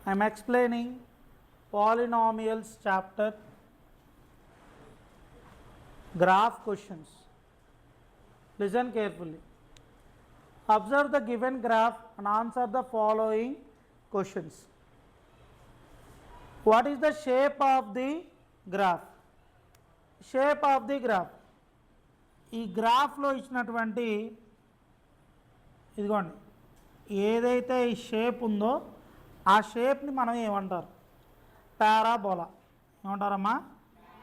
I am explaining polynomials chapter, graph questions. Listen carefully. Observe the given graph and answer the following questions. What is the shape of the graph? Shape of the graph. ఈ గ్రాఫ్లో ఇచ్చినటువంటి ఇదిగోండి ఏదైతే ఈ shape ఉందో ఆ షేప్ని మనం ఏమంటారు? పారాబోలా. ఏమంటారమ్మా?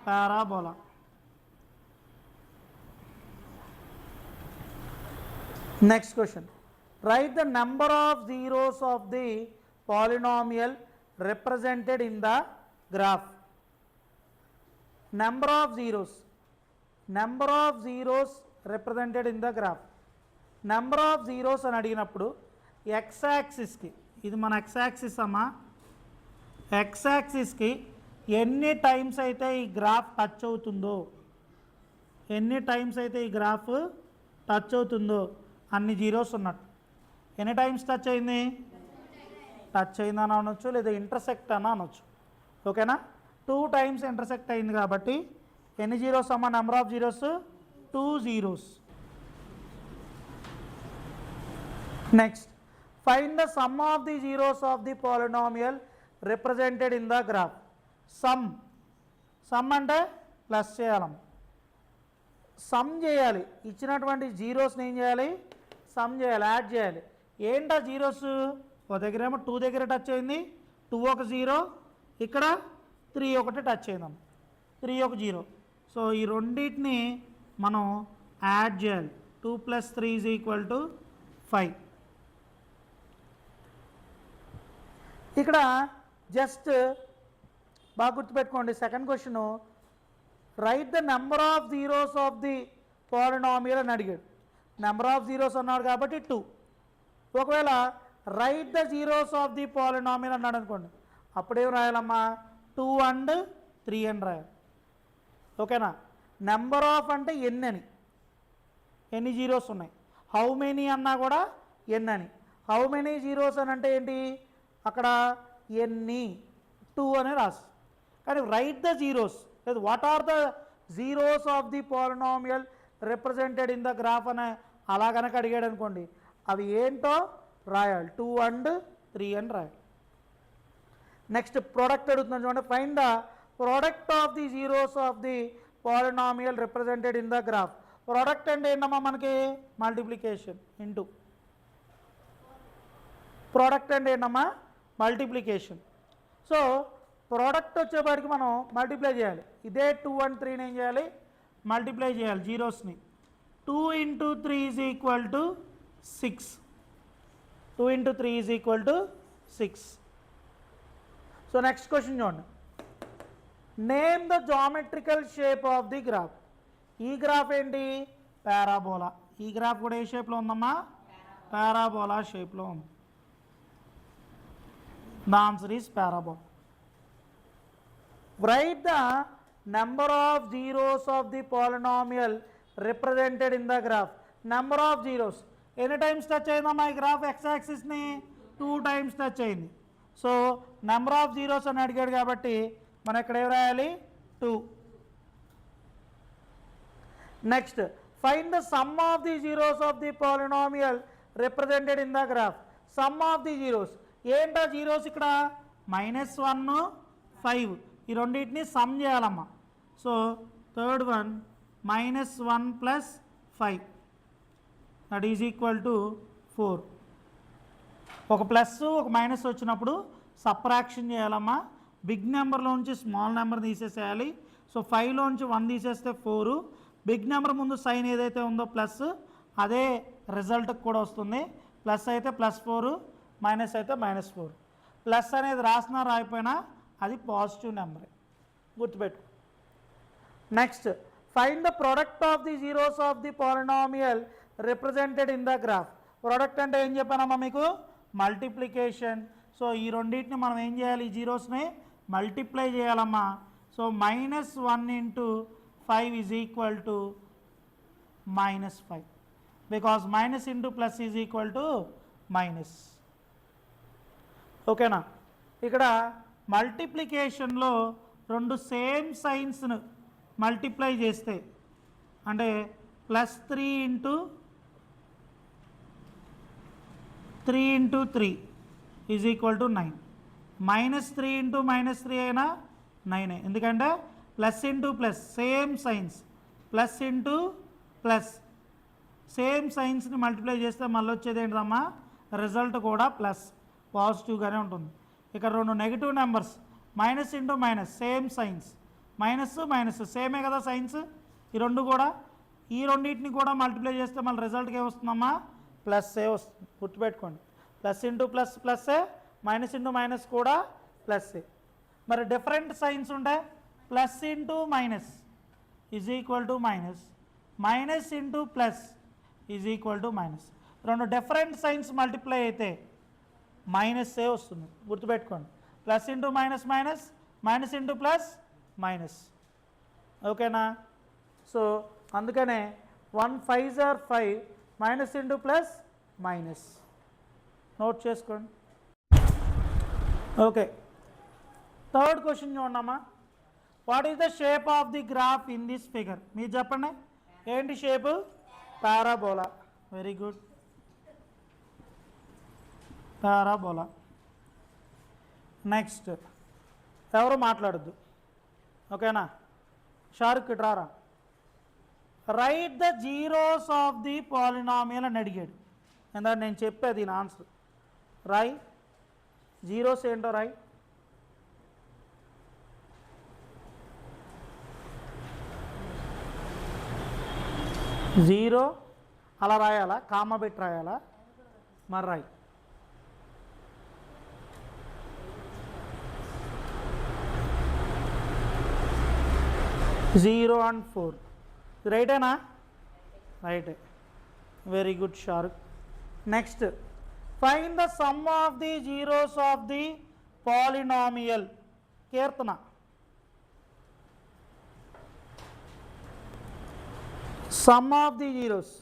Parabola. Next question. Write the number of zeros of the polynomial represented in the graph. Number of zeros represented in the graph. Number of zeros అని అడిగినప్పుడు ఎక్స్ యాక్సిస్కి, ఇది మన ఎక్స్ యాక్సిస్ అమ్మా, ఎక్స్ యాక్సిస్కి ఎన్ని టైమ్స్ అయితే ఈ గ్రాఫ్ టచ్ అవుతుందో, ఎన్ని టైమ్స్ అయితే ఈ గ్రాఫ్ టచ్ అవుతుందో అన్ని జీరోస్ ఉన్నట్టు. ఎన్ని టైమ్స్ టచ్ అయింది? టచ్ అయిందని అనొచ్చు, లేదా ఇంటర్సెక్ట్ అని అనొచ్చు. ఓకేనా? 2 టైమ్స్ ఇంటర్సెక్ట్ అయింది కాబట్టి ఎన్ని జీరోస్ అమ్మా? Number of zeros 2 zeros. Next, find the sum of the zeros of the polynomial represented in the graph. Some అంటే ప్లస్ చేయాలమ్మ, సమ్ చేయాలి. ఇచ్చినటువంటి జీరోస్ని ఏం చేయాలి? సమ్ చేయాలి, యాడ్ చేయాలి. ఏంటా జీరోస్? ఒక దగ్గర ఏమో 2 దగ్గర టచ్ అయింది, 2 ఒక 0, ఇక్కడ 3 ఒకటి టచ్ అయిందమ్మ, 3 ఒక 0. సో ఈ రెండింటిని మనం యాడ్ చేయాలి. 2 + 3 = 5. ఇక్కడ జస్ట్ బాగా గుర్తుపెట్టుకోండి. Second question, write the number of zeros of the polynomial అని అడిగాడు. నెంబర్ ఆఫ్ జీరోస్ అన్నాడు కాబట్టి 2. ఒకవేళ right the zeros of the polynomial అన్నాడు అనుకోండి, అప్పుడేం రాయాలమ్మా? 2 and 3 అని రాయాలి. ఓకేనా? నెంబర్ ఆఫ్ అంటే ఎన్ని అని, ఎన్ని జీరోస్ ఉన్నాయి. హౌ మెనీ అన్నా కూడా ఎన్ని అని. హౌ మెనీ జీరోస్ అని అంటే ఏంటి? అక్కడ ఎన్ని 2 అని రాసు. కానీ రైట్ ద జీరోస్, లేదు what are the zeros of the polynomial represented in the graph అని అలా కనుక అడిగాడు అనుకోండి, అవి ఏంటో రాయాలి. 2 and 3 అని రాయాలి. నెక్స్ట్ ప్రోడక్ట్ అడుగుతున్నాను చూడండి. Find the product of the zeros of the polynomial represented in the graph. Product అంటే ఏంటమ్మా? మనకి మల్టిప్లికేషన్ ఇంటూ. ప్రోడక్ట్ అంటే ఏంటమ్మా? మల్టిప్లికేషన్. సో ప్రోడక్ట్ వచ్చేపాటికి మనం మల్టిప్లై చేయాలి. ఇదే 2 and 3ని ఏం చేయాలి? మల్టిప్లై చేయాలి జీరోస్ని. 2 × 3 = 6. 2 × 3 = 6. సో నెక్స్ట్ క్వశ్చన్ చూడండి. Name the geometrical shape of the graph. ఈ గ్రాఫ్ ఏంటి? పారాబోలా. ఈ గ్రాఫ్ కూడా ఏ షేప్లో ఉందమ్మా? పారాబోలా షేప్లో ఉంది. The answer is parabola. Right the number of zeros of the polynomial represented in the graph. Number of zeros ఎన్ని టైమ్స్ టచ్ అయిందమ్మా ఈ గ్రాఫ్? ఎక్స్ యాక్సిస్ని 2 టైమ్స్ టచ్ అయింది. సో నెంబర్ ఆఫ్ జీరోస్ అని అడిగాడు కాబట్టి మనం ఇక్కడ ఏం రాయాలి? 2. Next, find the sum of the zeros of the polynomial represented in the graph. Sum of the zeros ఏంటా? జీరోస్ ఇక్కడ -1, 5 ఈ రెండింటిని సమ్ చేయాలమ్మా. So third one -1 + 5 that is = 4. ఒక ప్లస్ ఒక మైనస్ వచ్చినప్పుడు సప్రాక్షన్ చేయాలమ్మా. బిగ్ నెంబర్లోంచి స్మాల్ నెంబర్ తీసేసేయాలి. సో 5లోంచి 1 తీసేస్తే 4. బిగ్ నెంబర్ ముందు సైన్ ఏదైతే ఉందో ప్లస్, అదే రిజల్ట్కి కూడా వస్తుంది. ప్లస్ అయితే +4, మైనస్ అయితే -4. ప్లస్ అనేది రాసినా రాయిపోయినా అది పాజిటివ్ నెంబరే, గుర్తుపెట్టు. Next, find the product of the zeros of the polynomial represented in the graph. Product అంటే ఏం చెప్పానమ్మా మీకు? మల్టిప్లికేషన్. సో ఈ రెండింటిని మనం ఏం చేయాలి? ఈ జీరోస్ని మల్టిప్లై చేయాలమ్మా. So -1 × 5 = -5 because -× + is equal to minus. ఓకేనా? ఇక్కడ మల్టిప్లికేషన్లో రెండు సేమ్ సైన్స్ను మల్టిప్లై చేస్తే అంటే +3 into 3 is equal to 9, -3 into -3 అయినా 9, ఎందుకంటే plus into plus same signs, plus into plus same సైన్స్ని మల్టిప్లై చేస్తే మళ్ళీ వచ్చేది ఏంటమ్మా, రిజల్ట్ కూడా ప్లస్ పాజిటివ్గానే ఉంటుంది. ఇక్కడ రెండు negative numbers minus into minus same signs, minus minus సేమే కదా సైన్స్, ఈ రెండు కూడా ఈ రెండింటిని కూడా మల్టిప్లై చేస్తే మళ్ళీ రిజల్ట్కి ఏమొస్తుందమ్మా, ప్లస్ఏ వస్తుంది. గుర్తుపెట్టుకోండి, ప్లస్ ఇంటూ ప్లస్ ప్లస్ఏ, మైనస్ ఇంటూ మైనస్ కూడా ప్లస్ఏ. మరి డిఫరెంట్ సైన్స్ ఉంటాయి, plus into minus is equal to minus, minus into plus is equal to minus. రెండు డిఫరెంట్ సైన్స్ మల్టిప్లై అయితే మైనస్ఏ వస్తుంది. గుర్తుపెట్టుకోండి, plus into minus minus, minus into plus minus. ఓకేనా? సో అందుకనే 1 5s are 5, minus into plus minus. Note చేసుకోండి. Okay, third question చూడమ్మా. What is the shape of the graph in this figure? మీరు చెప్పండి, ఏంటి shape? Parabola. Very good, parabola. Next ఎవరు మాట్లాడద్దు, ఓకేనా? షారుక్ రారా. Right the zeros of the polynomial అని అడిగాడు. ఎందుకంటే నేను చెప్పేది దీని ఆన్సర్. రాయ్ జీరోస్ ఏంటో రాయ్. జీరో అలా రాయాలా, కామా పెట్టి రాయాలా? మరి రాయ్. జీరో అండ్ 4 రైటేనా? రైటే. Very good Shahrukh. Next, find the sum of the zeros of the polynomial. Keerthana, sum of the zeros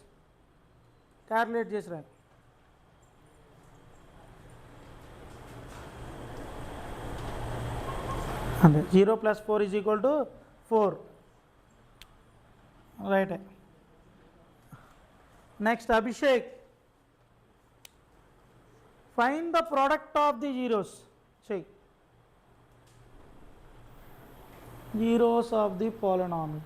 calculate చేసి రా. అంటే 0 + 4 = 4. రైటే. Next Abhishek, find the product of the zeros. చెయ్యి. Zeros of the polynomial.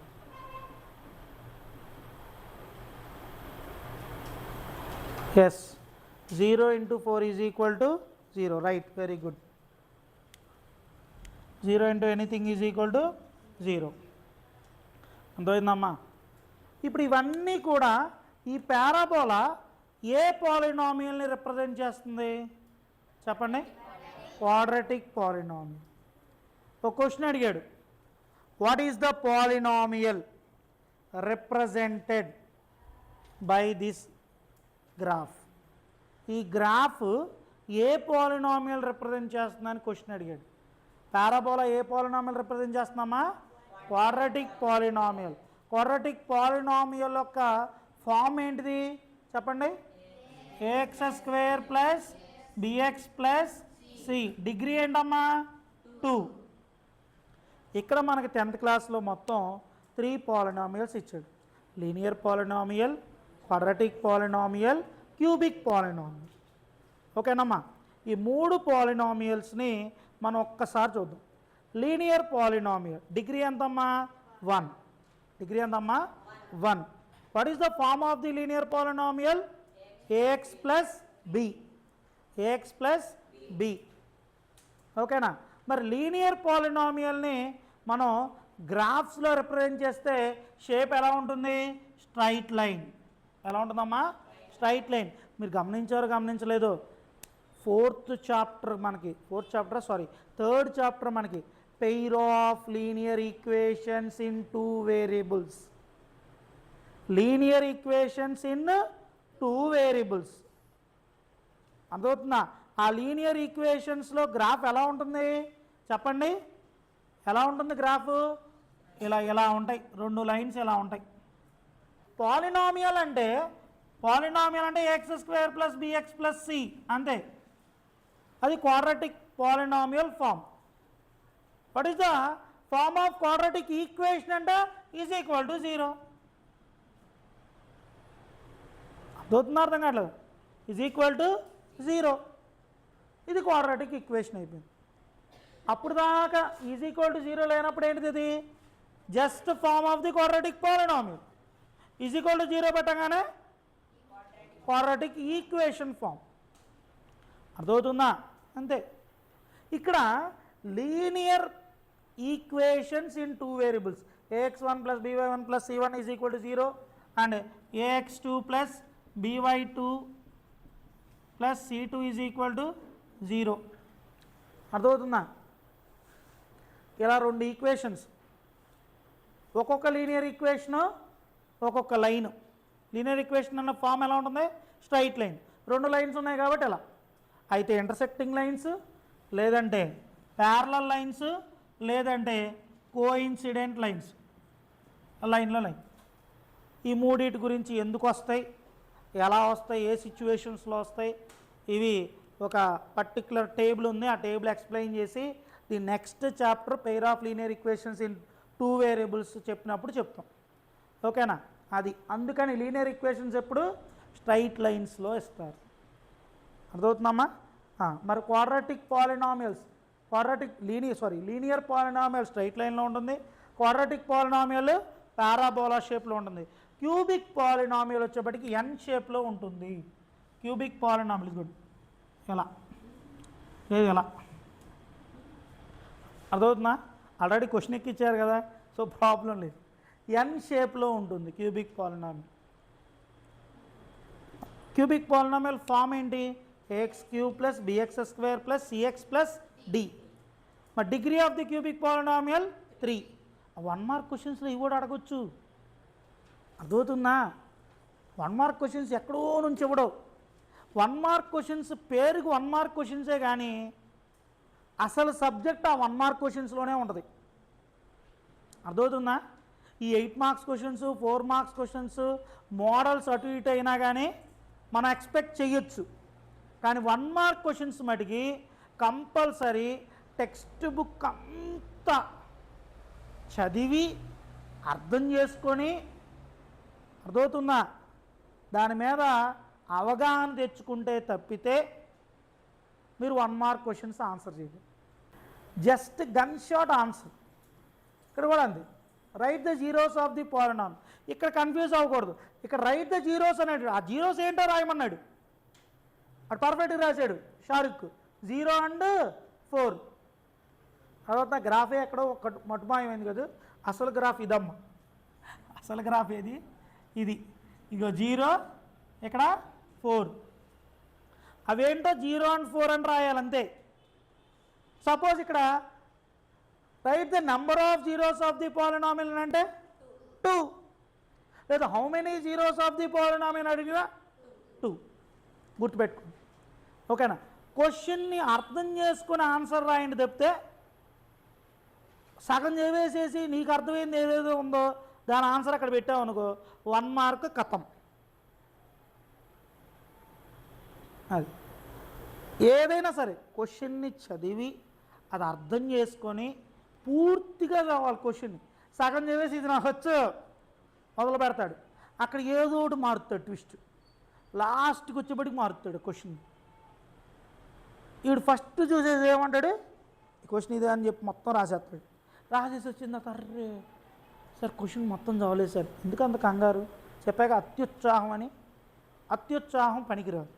Yes, 0 × 4 = 0. Right, very good. 0 × anything = 0. అర్థమైందమ్మా? ఇప్పుడు ఇవన్నీ కూడా ఈ పారాబోలా ఏ పాలినామియల్ని రిప్రజెంట్ చేస్తుంది చెప్పండి? Quadratic polynomial. ఒక క్వశ్చన్ అడిగాడు, what is the polynomial represented by this graph? ఈ గ్రాఫ్ ఏ పాలినామియల్ రిప్రజెంట్ చేస్తుందని క్వశ్చన్ అడిగాడు. పారాబోలా ఏ పాలినామియల్ రిప్రజెంట్ చేస్తున్నామా? Quadratic polynomial. క్వాడ్రాటిక్ పాలినామియల్ యొక్క ఫామ్ ఏంటిది చెప్పండి? ax² + bx + c. డిగ్రీ ఏంటమ్మా? 2. ఇక్కడ మనకి 10th క్లాస్లో మొత్తం 3 పాలినామియల్స్ ఇచ్చాడు. Linear polynomial, quadratic polynomial, cubic polynomial. ఓకేనమ్మా? ఈ 3 పాలినామియల్స్ని మనం ఒక్కసారి చూద్దాం. లీనియర్ పాలినామియల్ డిగ్రీ ఎంతమ్మా? 1. డిగ్రీ ఎంతమ్మా? 1. What is the form of the linear polynomial? ax + b. ax + b. ఓకేనా? మరి లీనియర్ పాలినామియల్ని మనం గ్రాఫ్స్లో రిప్రజెంట్ చేస్తే షేప్ ఎలా ఉంటుంది? Straight line. ఎలా ఉంటుందమ్మా? Straight line. మీరు గమనించారో గమనించలేదు, థర్డ్ చాప్టర్ మనకి pair of linear equations in 2 variables. Linear equations in 2 variables. అర్థమవుతుందా? ఆ లీనియర్ ఈక్వేషన్స్లో గ్రాఫ్ ఎలా ఉంటుంది చెప్పండి? ఎలా ఉంటుంది గ్రాఫ్? ఇలా ఉంటాయి, 2 లైన్స్ ఇలా ఉంటాయి. పాలినామియల్ అంటే ax² + bx + c అంతే. అది quadratic polynomial form. What is the form of quadratic equation and is equal to 0? అర్థం కావట్లేదు. Is equal to 0. ఇది క్వాడ్రాటిక్ ఈక్వేషన్ అయిపోయింది. అప్పుడు దాకా ఈజ్ ఈక్వల్ టు 0 లేనప్పుడు ఏంటిది? ఇది just form of the quadratic polynomial. Is equal to 0 పెట్టగానే క్వాడ్రాటిక్ ఈక్వేషన్ ఫామ్. అర్థమవుతుందా? అంతే. ఇక్కడ linear equations in 2 variables ax1 plus by1 plus c1 is equal to 0 and ax2 plus by2 plus c2 is equal to 0. అర్థమవుతుందా? ఇలా 2 equations, ఒక్కొక్క linear equation ఒక్కొక్క line. Linear equation అన్న form ఎలా ఉంటుంది? Straight line. 2 లైన్స్ ఉన్నాయి కాబట్టి ఎలా అయితే ఇంటర్సెక్టింగ్ లైన్స్, లేదంటే ప్యారలల్ లైన్స్, లేదంటే కోఇన్సిడెంట్ లైన్స్. లైన్లో లైన్. ఈ మూడింటి గురించి ఎందుకు వస్తాయి, ఎలా వస్తాయి, ఏ సిచ్యువేషన్స్లో వస్తాయి, ఇవి ఒక పర్టిక్యులర్ టేబుల్ ఉంది, ఆ టేబుల్ ఎక్స్ప్లెయిన్ చేసి the next chapter pair of linear equations in 2 variables చెప్పినప్పుడు చెప్తాం. ఓకేనా? అది అందుకని లీనియర్ ఈక్వేషన్స్ ఎప్పుడు స్ట్రైట్ లైన్స్లో ఇస్తారు. అర్థమవుతుందమ్మా? మరి quadratic polynomials, linear polynomial straight లైన్లో ఉంటుంది. క్వాడ్రాటిక్ పాలినామియల్ పారాబోలా షేప్లో ఉంటుంది. క్యూబిక్ పాలినామియల్ వచ్చేప్పటికి ఎన్ షేప్లో ఉంటుంది. క్యూబిక్ పాలినామియల్ గుడ్ ఎలా ఎలా అర్థమవుతుందా? ఆల్రెడీ క్వశ్చన్ ఎక్కిచ్చారు కదా, సో ప్రాబ్లం లేదు. ఎన్ షేప్లో ఉంటుంది cubic polynomial. Cubic polynomial form ఏంటి? ax³ plus bx² plus cx plus d. మరి degree of the cubic polynomial 3. 1 mark క్వశ్చన్స్లో ఇవి కూడా అడగొచ్చు. అర్థమవుతుందా? 1 మార్క్ క్వశ్చన్స్ ఎక్కడో నుంచి ఇవ్వడవు. 1 మార్క్ క్వశ్చన్స్ పేరుకు 1 మార్క్ క్వశ్చన్సే కానీ అసలు సబ్జెక్ట్ ఆ 1 మార్క్ క్వశ్చన్స్లోనే ఉంటుంది. అర్థమవుతుందా? ఈ 8 marks questions, 4 marks questions, models అటు ఇటు అయినా కానీ మనం ఎక్స్పెక్ట్ చేయొచ్చు. కానీ 1 మార్క్ క్వశ్చన్స్ మటుకి కంపల్సరీ టెక్స్ట్ బుక్ అంతా చదివి అర్థం చేసుకొని, అర్థమవుతుందా, దాని మీద అవగాహన తెచ్చుకుంటే తప్పితే మీరు 1 మార్క్ క్వశ్చన్స్ ఆన్సర్ చేయలేదు. Just gun shot answer. ఇక్కడ కూడా అంది, right the zeros of the polynomial. ఇక్కడ కన్ఫ్యూజ్ అవ్వకూడదు. ఇక్కడ రైట్ ద జీరోస్ అనేటి, ఆ జీరోస్ ఏంటో రాయమన్నాడు. అటు పర్ఫెక్ట్గా రాశాడు షారుఖ్. 0 and 4. తర్వాత గ్రాఫే ఎక్కడో ఒక మటుమాయమైంది కదా. అసలు గ్రాఫ్ ఇదమ్మా. అసలు గ్రాఫ్ ఏది? ఇది. ఇగో 0, ఇక్కడ 4. అవేంటో 0 and 4 అని రాయాలంతే. సపోజ్ ఇక్కడ right the number of zeros of the polynomial అంటే 2, లేదా how many zeros of the polynomial అడిగినా 2. గుర్తుపెట్టుకోండి. ఓకేనా? క్వశ్చన్ని అర్థం చేసుకుని ఆన్సర్ రాయండి తప్పితే సగం చదివేసేసి నీకు అర్థమైంది ఏదేదో ఉందో దాని ఆన్సర్ అక్కడ పెట్టావు అనుకో, 1 మార్క్ కథం. అది ఏదైనా సరే క్వశ్చన్ని చదివి అది అర్థం చేసుకొని పూర్తిగా కావాలి. క్వశ్చన్ని సగం చదివేసి ఇది నాకు వచ్చు మొదలు పెడతాడు, అక్కడ ఏదో ఒకటి మారుతాడు, ట్విస్ట్ లాస్ట్కి వచ్చేప్పటికి మారుతాడు క్వశ్చన్. వీడు ఫస్ట్ చూసేది ఏమంటాడు, క్వశ్చన్ ఇదే అని చెప్పి మొత్తం రాసేస్తాడు. రాసేసి వచ్చింది అర్రే సార్ క్వశ్చన్ మొత్తం చదవలేదు సార్. ఎందుకు అంత కంగారు? చెప్పాక అత్యుత్సాహం అని. అత్యుత్సాహం పనికిరాదు.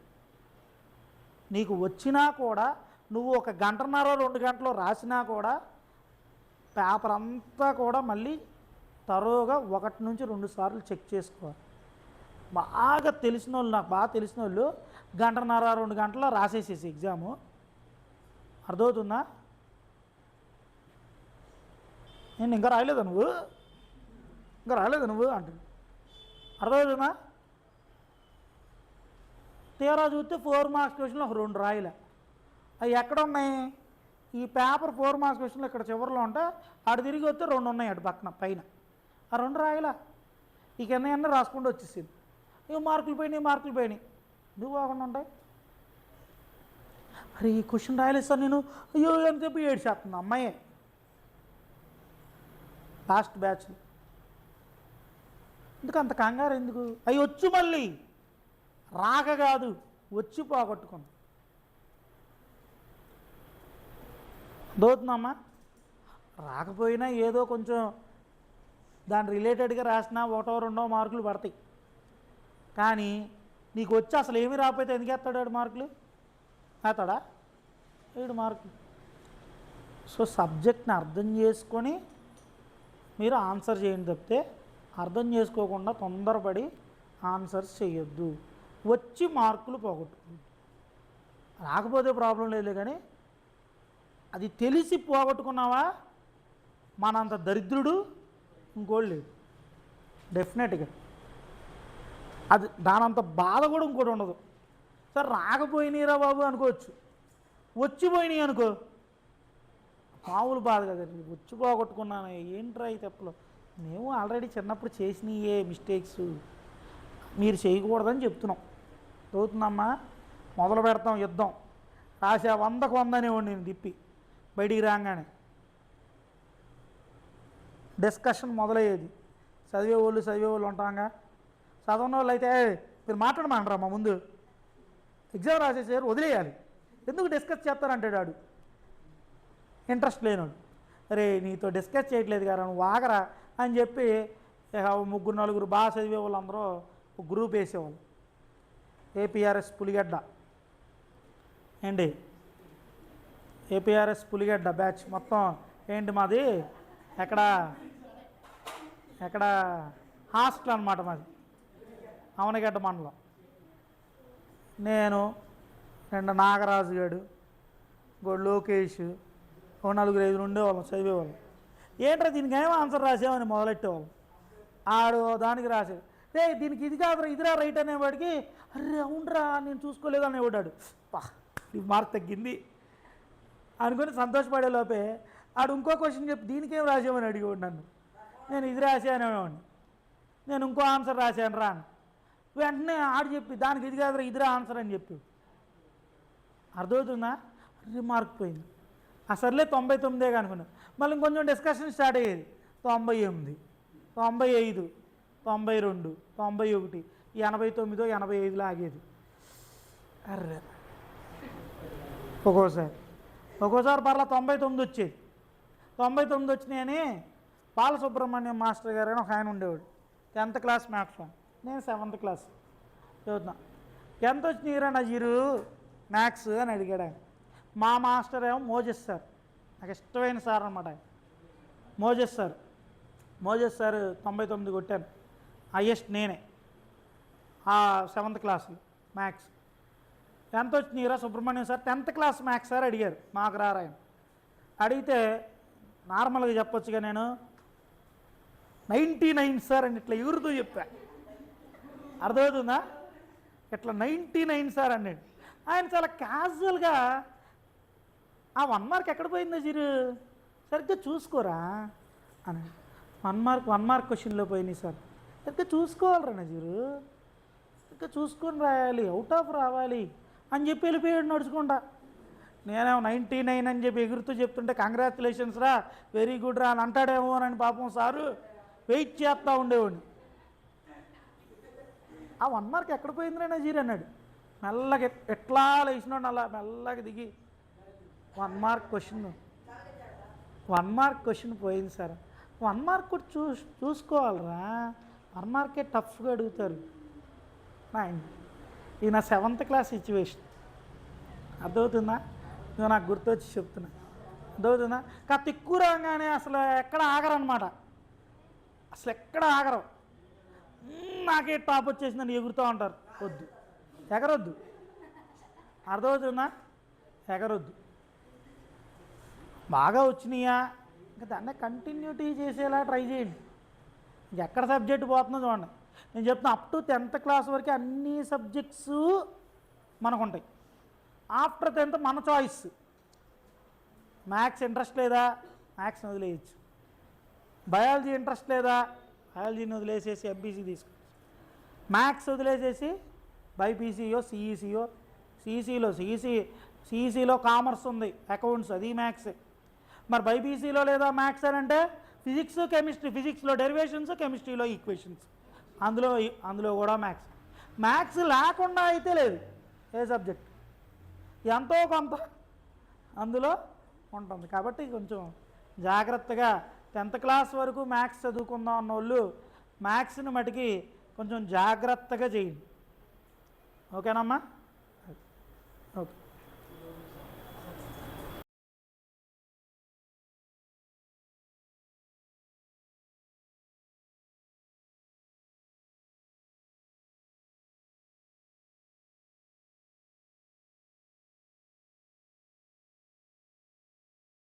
నీకు వచ్చినా కూడా నువ్వు 1 గంటన్నర 2 గంటలు రాసినా కూడా పేపర్ అంతా కూడా మళ్ళీ తరోగా 1 నుంచి 2 సార్లు చెక్ చేసుకోవాలి. బాగా తెలిసిన వాళ్ళు, నాకు బాగా తెలిసిన వాళ్ళు 1 గంటన్నర 2 గంటల్లో రాసేసేసి ఎగ్జాము. అర్థమవుతుందా? నేను ఇంకా రాయలేదా నువ్వు అంటుంది. అర్థమవుతుందా? తీరా చూస్తే 4 మార్క్స్ క్వశ్చన్లు ఒక 2 రాయలే. అవి ఎక్కడ ఉన్నాయి? ఈ పేపర్ 4 మార్క్స్ క్వశ్చన్లు ఇక్కడ చివరిలో ఉంటే అటు తిరిగి వస్తే 2 ఉన్నాయి అటు పక్కన పైన. ఆ 2 రాయలే. ఈ కింద రాసుకుంటూ వచ్చేసింది. ఇవి మార్కులు పోయినాయి. ఎందుకు కాకుండా ఉంటాయి? అరే ఈ క్వశ్చన్ రాయలేదు సార్ నేను, అయ్యో అని చెప్పి ఏడ్చేస్తుంది అమ్మాయే లాస్ట్ బ్యాచ్. ఎందుకు అంత కంగారు ఎందుకు? అవి వచ్చు మళ్ళీ రాక కాదు, వచ్చి పోగొట్టుకున్నాం. దోతుందమ్మా. రాకపోయినా ఏదో కొంచెం దాని రిలేటెడ్గా రాసినా 1-2 మార్కులు పడతాయి. కానీ నీకు వచ్చి అసలు ఏమీ రాకపోతే ఎందుకు వేస్తాడు 7 మార్కులు? వేస్తాడా? 7 మార్కులు. సో సబ్జెక్ట్ని అర్థం చేసుకొని మీరు ఆన్సర్ చేయండి తప్పితే అర్థం చేసుకోకుండా తొందరపడి ఆన్సర్స్ చేయొద్దు. వచ్చి మార్కులు పోగొట్టుకోండి. రాకపోతే ప్రాబ్లం లేదు, కానీ అది తెలిసి పోగొట్టుకున్నావా మనంత దరిద్రుడు ఇంకోటి లేదు డెఫినెట్గా. అది దానంత బాధ కూడా ఇంకోటి ఉండదు. సార్ రాకపోయినాయిరా బాబు అనుకోవచ్చు, వచ్చిపోయినాయి అనుకో మామూలు బాధ కదండి. వచ్చి పోగొట్టుకున్నాను ఏంట్రా ఈ తెప్పలో. మేము ఆల్రెడీ చిన్నప్పుడు చేసినయే మిస్టేక్స్ మీరు చేయకూడదని చెప్తున్నాం. చదువుతుందమ్మా. మొదలు పెడతాం యుద్ధం. రాసే 100కు 100 అనేవాడు నేను తిప్పి బయటికి రాగానే. డిస్కషన్ మొదలయ్యేది. చదివేవాళ్ళు ఉంటాంగా. చదవని వాళ్ళు అయితే మీరు మాట్లాడమంటారా మా ముందు, ఎగ్జామ్ రాసేసారు వదిలేయాలి, ఎందుకు డిస్కస్ చేస్తారంటాడు వాడు ఇంట్రెస్ట్ లేనాడు. అరే నీతో డిస్కస్ చేయట్లేదు కదా నువ్వు ఆగరా అని చెప్పి 3-4 బాగా చదివే వాళ్ళు అందరూ ఒక గ్రూప్ వేసేవాళ్ళు. ఏపీఆర్ఎస్ పులిగడ్డ ఏంటి, ఏపీఆర్ఎస్ పులిగడ్డ బ్యాచ్ మొత్తం ఏంటి మాది ఎక్కడ హాస్టల్ అనమాట మాది, అవనగడ్డ మండలం. నేను 2 నాగరాజు గారు, లోకేష్, 4-5 ఉండేవాళ్ళం చదివేవాళ్ళం. ఏంట్రా దీనికి ఏమో ఆన్సర్ రాసామని మొదలెట్టేవాళ్ళం. ఆడు దానికి రాసాడు, రే దీనికి ఇది కాదురా ఇదిరా రైట్ అనేవాడికి, అరే అవునరా నేను చూసుకోలేదు అనేవాడాడు. ఈ మార్క్ తగ్గింది అనుకుని సంతోషపడే లోపే ఆడు ఇంకో క్వశ్చన్ చెప్పి దీనికేం రాసామని అడిగేవాడు నన్ను. నేను ఇది రాసానేవాడిని, నేను ఇంకో ఆన్సర్ రాశాను రా అని. వెంటనే ఆడు చెప్పి దానికి ఇది కాదురా ఇదిరా ఆన్సర్ అని చెప్పి. అర్థమవుతుందా? మార్క్ పోయింది. అసలే 99 అనుకున్నాను. మళ్ళీ ఇంకొంచెం డిస్కషన్ స్టార్ట్ అయ్యేది. 98, 95, 92, 91, 89, 85 ఆగేది. అర్రే ఒక్కోసారి పర్లా 99 వచ్చేది. 99 వచ్చినాయని బాలసుబ్రహ్మణ్యం మాస్టర్ గారు అని ఒక ఆయన ఉండేవాడు. 10th class maths. నేను 7th క్లాస్ చదువుతున్నా. ఎంత వచ్చినాయిరా నా జీరు మ్యాథ్స్ అని అడిగాడు ఆయన. మా మాస్టర్ ఏమో మోజెస్ సార్, నాకు ఇష్టమైన సార్ అనమాట ఆయన. మోజెస్ సార్ 99 కొట్టాను, హయ్యెస్ట్ నేనే ఆ 7th క్లాస్లో మ్యాథ్స్. ఎంత వచ్చినాయిరా Subrahmanyam sir 10th class maths sir అడిగారు. మాకు రారాయన అడిగితే నార్మల్గా చెప్పొచ్చుగా నేను 99 సార్ అని ఇట్లా ఎగురుతూ చెప్పా. అర్థమవుతుందా? ఇట్లా 99 సార్ అన్నాడు ఆయన. చాలా క్యాజువల్గా ఆ 1 మార్క్ ఎక్కడ పోయిందో జీరు సరిగ్గా చూసుకోరా అని. 1 మార్క్ క్వశ్చన్లో పోయినాయి సార్, సరిగ్గా చూసుకోవాలరా నా జీరు, సరిగ్గా చూసుకొని రాయాలి, అవుట్ ఆఫ్ రావాలి అని చెప్పి వెళ్ళిపోయాడు నడుచుకుంటా. నేనేమో 99 అని చెప్పి ఎగురుతూ చెప్తుంటే కంగ్రాచులేషన్స్ రా వెరీ గుడ్ రా అని అంటాడేమో అని పాపం సారు వెయిట్ చేస్తూ ఉండేవాడిని. ఆ 1 మార్క్ ఎక్కడ పోయిందిరా నా జీరు అన్నాడు. మెల్లగా ఎట్లా లేచినాడు అలా మెల్లగా దిగి 1 మార్క్ క్వశ్చన్ పోయింది సార్. 1 మార్క్ కూడా చూసుకోవాలరా, 1 మార్కే టఫ్గా అడుగుతారు. ఇది నా 7th క్లాస్ సిచ్యువేషన్. అర్థమవుతుందా? ఇదో నాకు గుర్తొచ్చి చెప్తున్నా. అర్థమవుతుందా? కాస్త ఎక్కువ రాగానే అసలు ఎక్కడ ఆగరనమాట, అసలు ఎక్కడ ఆగరు. నాకే టాప్ వచ్చేసిందని ఎగురుతూ ఉంటారు. వద్దు, ఎగరొద్దు. అర్థమవుతుందా? ఎగరొద్దు. బాగా వచ్చినాయా ఇంకా దాన్ని కంటిన్యూటీ చేసేలా ట్రై చేయండి. ఎక్కడ సబ్జెక్ట్ పోతుందో చూడండి. నేను చెప్తున్నా అప్ టు 10th క్లాస్ వరకు అన్ని సబ్జెక్ట్స్ మనకు ఉంటాయి. ఆఫ్టర్ 10th మన చాయిస్. మ్యాథ్స్ ఇంట్రెస్ట్ లేదా మ్యాథ్స్ని వదిలేయచ్చు, బయాలజీ ఇంట్రెస్ట్ లేదా బయాలజీని వదిలేసేసి ఎంపీసీ తీసుకోవచ్చు, మ్యాథ్స్ వదిలేసేసి బైపీసీయో సిఈసీయో, సిఈసీలో సిఈసీ సిఈసిలో కామర్స్ ఉంది, అకౌంట్స్, అది మ్యాథ్స్. మరి బైపీసీలో లేదా మ్యాథ్స్ అని అంటే ఫిజిక్స్ కెమిస్ట్రీ, ఫిజిక్స్లో డెరివేషన్స్, కెమిస్ట్రీలో ఈక్వేషన్స్, అందులో కూడా మ్యాథ్స్. మ్యాథ్స్ లేకుండా అయితే లేదు ఏ సబ్జెక్ట్, ఎంతో కొంత అందులో ఉంటుంది. కాబట్టి కొంచెం జాగ్రత్తగా 10th క్లాస్ వరకు మ్యాథ్స్ చదువుకుందాం అన్న వాళ్ళు మ్యాథ్స్ని మటుకి కొంచెం జాగ్రత్తగా చేయండి. ఓకేనమ్మా? ఓకే.